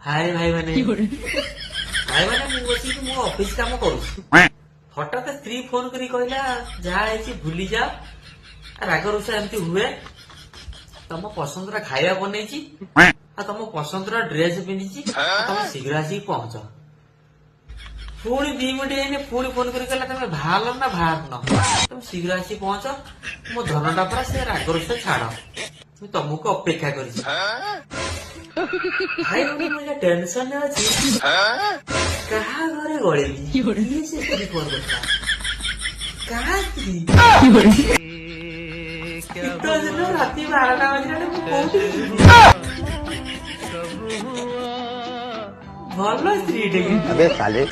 हाय भाई मैंने ମୁଁ ବସିକି ମୋ ଅଫିସ କାମ କରୁଛି ହଠାତ୍ ସ୍ତ୍ରୀ ଫୋନ କରି କହିଲା ଯାହା ହେଇଛି ଭୁଲି ଯା ରାଗ ରୁଷା ଏମିତି ହୁଏ ତମ ପସନ୍ଦର ଖାଇବା ବନେଇଛି ଆଉ ତମ ପସନ୍ଦର ଡ୍ରେସ ପିନ୍ଧିଛି ତମେ ଶୀଘ୍ର ଆସିକି ପହଞ୍ଚ ପୁଣି 2 ମିନିଟ୍ ହେଇନି ପୁଣି ଫୋନ କରି କହିଲା ତମେ ବାହାରିଲ ନା ବାହାରିନ ତମେ ଶୀଘ୍ର ଆସିକି ପହଞ୍ଚ ମୋ ଧନଟା ପରା ସେ ରାଗ ରୁଷା ଛାଡ ମୁଁ ତମକୁ ଅପେକ୍ଷା କରିଛି भाई मुझे टेंशन है अच्छी कहाँ घरे गड़ेगी ये से तेरी फोन करता कहाँ थी तो जनो राती 12 बजे मैं कोठी भलो स्त्री डेगी अबे साले